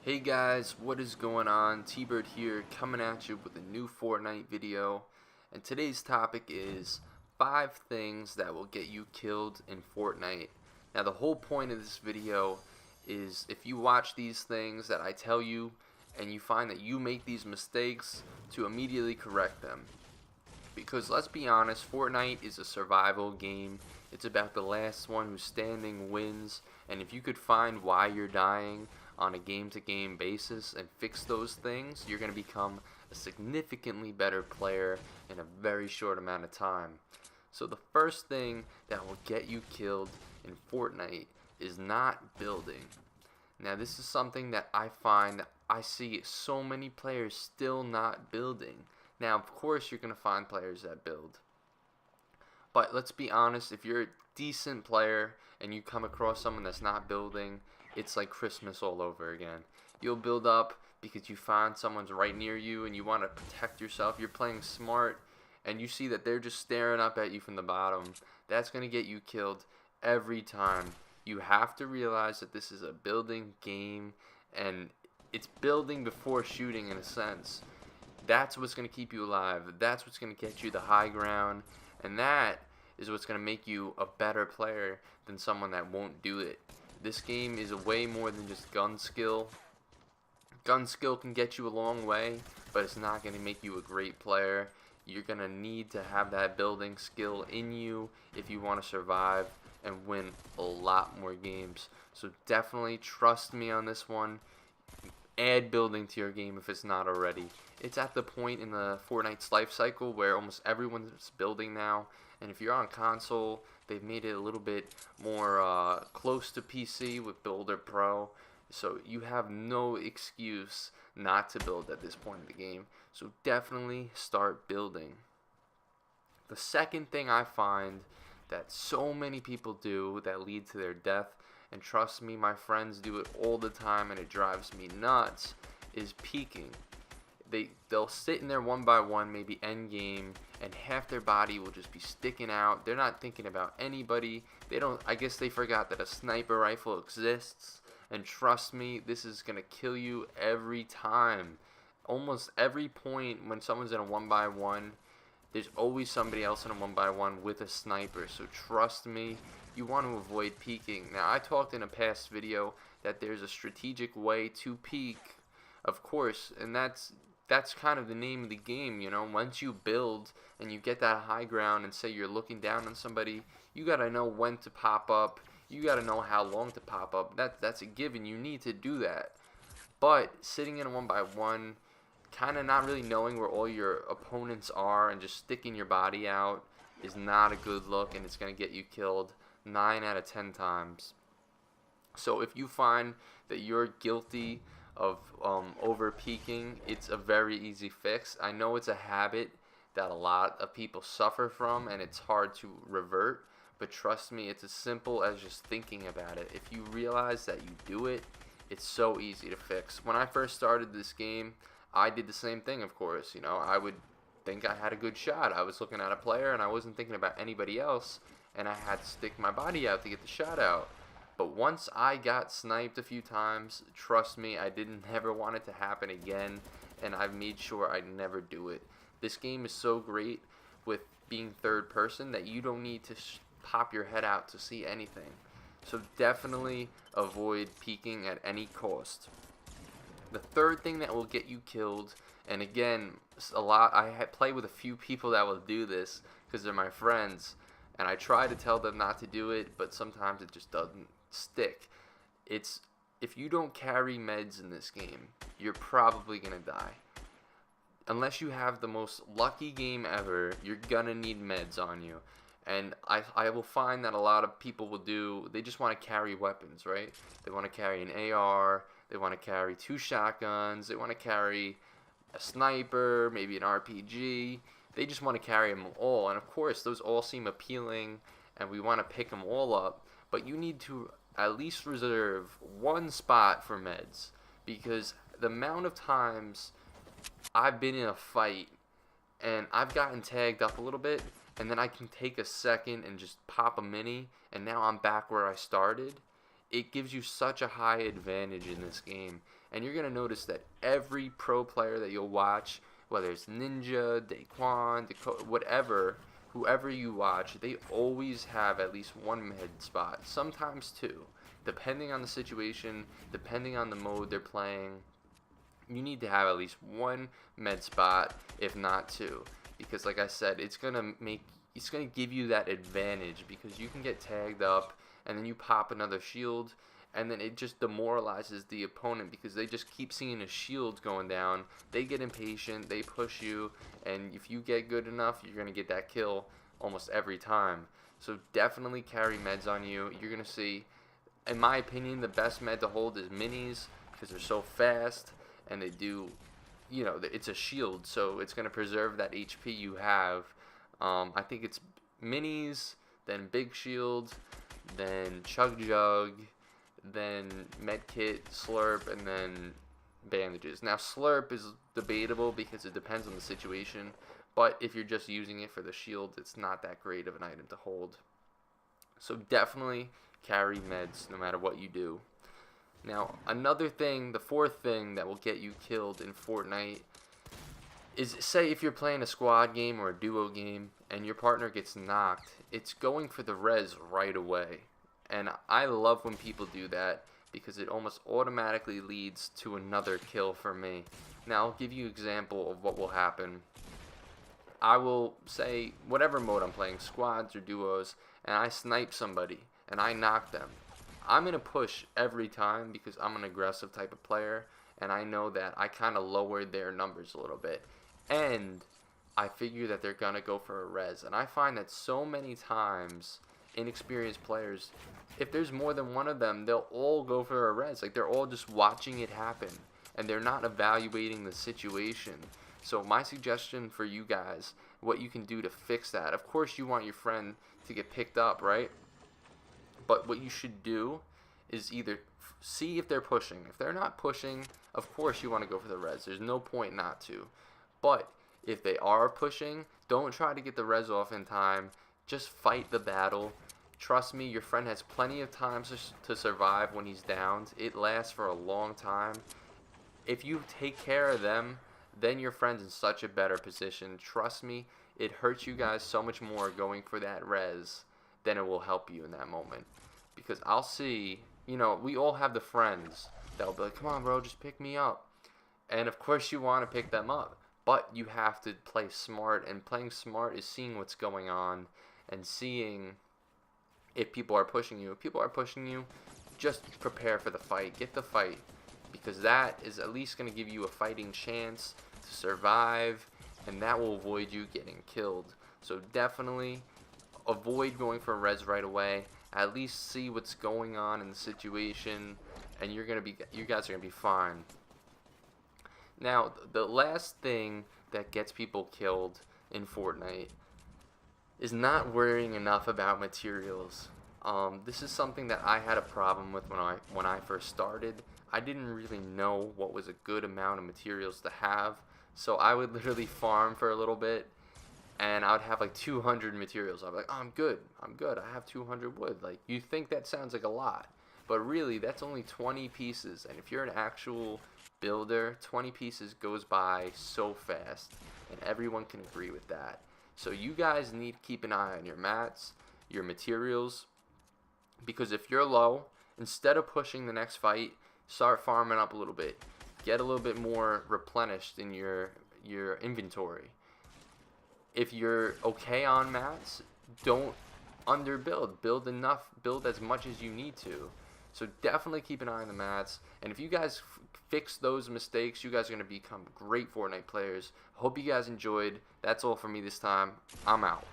Hey guys, what is going on? T-Bird here, coming at you with a new Fortnite video. And today's topic is 5 things that will get you killed in Fortnite. Now the whole point of this video is if you watch these things that I tell you and you find that you make these mistakes, to immediately correct them. Because let's be honest, Fortnite is a survival game. It's about the last one who's standing wins, and if you could find why you're dying on a game-to-game basis and fix those things, you're going to become a significantly better player in a very short amount of time. So the first thing that will get you killed in Fortnite is not building. Now this is something that I find that I see so many players still not building. Now, of course, you're going to find players that build. But let's be honest, if you're a decent player and you come across someone that's not building, it's like Christmas all over again. You'll build up because you find someone's right near you and you want to protect yourself. You're playing smart and you see that they're just staring up at you from the bottom. That's going to get you killed every time. You have to realize that this is a building game and it's building before shooting in a sense. That's what's going to keep you alive. That's what's going to get you the high ground. And that is what's going to make you a better player than someone that won't do it. This game is way more than just gun skill. Gun skill can get you a long way, but it's not going to make you a great player. You're going to need to have that building skill in you if you want to survive and win a lot more games. So definitely trust me on this one. Add building to your game if it's not already. It's at the point in the Fortnite's life cycle where almost everyone's building now, and if you're on console, they've made it a little bit more close to PC with Builder Pro, so you have no excuse not to build at this point in the game. So definitely start building. The second thing I find that so many people do that lead to their death, and trust me, my friends do it all the time and it drives me nuts, is peeking. They'll sit in there one by one, maybe end game, and half their body will just be sticking out. They're not thinking about anybody. I guess they forgot that a sniper rifle exists, and trust me, this is gonna kill you every time. Almost every point when someone's in a one by one, there's always somebody else in a one by one with a sniper. So trust me, you want to avoid peeking. Now, I talked in a past video that there's a strategic way to peek, of course, and that's kind of the name of the game, you know. Once you build and you get that high ground and say you're looking down on somebody, you got to know when to pop up. You got to know how long to pop up. That's a given. You need to do that. But sitting in a one by one, kind of not really knowing where all your opponents are and just sticking your body out is not a good look, and it's going to get you killed 9 out of 10 times. So if you find that you're guilty of over peaking, it's a very easy fix. I know it's a habit that a lot of people suffer from and it's hard to revert, but trust me, it's as simple as just thinking about it. If you realize that you do it, it's so easy to fix. When I first started this game, I did the same thing, of course. You know, I would think I had a good shot. I was looking at a player and I wasn't thinking about anybody else, and I had to stick my body out to get the shot out. But once I got sniped a few times, trust me, I didn't ever want it to happen again, and I've made sure I never do it. This game is so great with being third person that you don't need to pop your head out to see anything. So definitely avoid peeking at any cost. The third thing that will get you killed, and again, I play with a few people that will do this because they're my friends, and I try to tell them not to do it, but sometimes it just doesn't stick. It's if you don't carry meds in this game, you're probably gonna die. Unless you have the most lucky game ever, you're gonna need meds on you. And I will find that a lot of people they just want to carry weapons, right? They want to carry an AR, they want to carry 2 shotguns, they want to carry a sniper, maybe an RPG. They just want to carry them all, and of course those all seem appealing and we want to pick them all up, but you need to at least reserve one spot for meds, because the amount of times I've been in a fight and I've gotten tagged up a little bit, and then I can take a second and just pop a mini, and now I'm back where I started. it gives you such a high advantage in this game. And you're going to notice that every pro player that you'll watch, whether it's Ninja, Daquan, whatever, whoever you watch, they always have at least one med spot, sometimes two, depending on the situation, depending on the mode they're playing. You need to have at least one med spot, if not two, because like I said, it's gonna give you that advantage, because you can get tagged up and then you pop another shield, and then it just demoralizes the opponent because they just keep seeing a shield going down. They get impatient, they push you, and if you get good enough, you're gonna get that kill almost every time. So definitely carry meds on you. You're gonna see, in my opinion, the best med to hold is minis, because they're so fast and they do, you know, it's a shield, so it's gonna preserve that HP you have. I think it's minis, then big shield, then chug jug, then medkit, slurp, and then bandages. Now slurp is debatable because it depends on the situation, but if you're just using it for the shield, it's not that great of an item to hold. So definitely carry meds no matter what you do. Now another thing, the fourth thing that will get you killed in Fortnite is, say if you're playing a squad game or a duo game and your partner gets knocked, it's going for the res right away. And I love when people do that, because it almost automatically leads to another kill for me. Now I'll give you an example of what will happen. I will say whatever mode I'm playing, squads or duos, and I snipe somebody and I knock them. I'm going to push every time because I'm an aggressive type of player, and I know that I kind of lowered their numbers a little bit. And I figure that they're going to go for a res. And I find that so many times inexperienced players, if there's more than one of them, they'll all go for a res. Like, they're all just watching it happen, and they're not evaluating the situation. So my suggestion for you guys, what you can do to fix that, of course you want your friend to get picked up, right? But what you should do is either see if they're pushing. If they're not pushing, of course you want to go for the res. There's no point not to. But if they are pushing, don't try to get the res off in time. Just fight the battle. Trust me, your friend has plenty of time to survive when he's downed. It lasts for a long time. If you take care of them, then your friend's in such a better position. Trust me, it hurts you guys so much more going for that res than it will help you in that moment. Because I'll see, you know, we all have the friends that'll be like, come on bro, just pick me up. And of course you want to pick them up, but you have to play smart, and playing smart is seeing what's going on and seeing if people are pushing you. If people are pushing you, just prepare for the fight. Get the fight, because that is at least going to give you a fighting chance to survive, and that will avoid you getting killed. So definitely avoid going for a res right away. At least see what's going on in the situation, and you guys are gonna be fine. Now the last thing that gets people killed in Fortnite is not worrying enough about materials. This is something that I had a problem with when I first started. I didn't really know what was a good amount of materials to have, so I would literally farm for a little bit, and I would have like 200 materials. I'd be like, oh, I'm good, I have 200 wood. Like, you think that sounds like a lot, but really that's only 20 pieces, and if you're an actual builder, 20 pieces goes by so fast, and everyone can agree with that. So you guys need to keep an eye on your mats, your materials, because if you're low, instead of pushing the next fight, start farming up a little bit. Get a little bit more replenished in your inventory. If you're okay on mats, don't underbuild. Build enough, build as much as you need to. So definitely keep an eye on the mats. And if you guys fix those mistakes, you guys are going to become great Fortnite players. Hope you guys enjoyed. That's all for me this time. I'm out.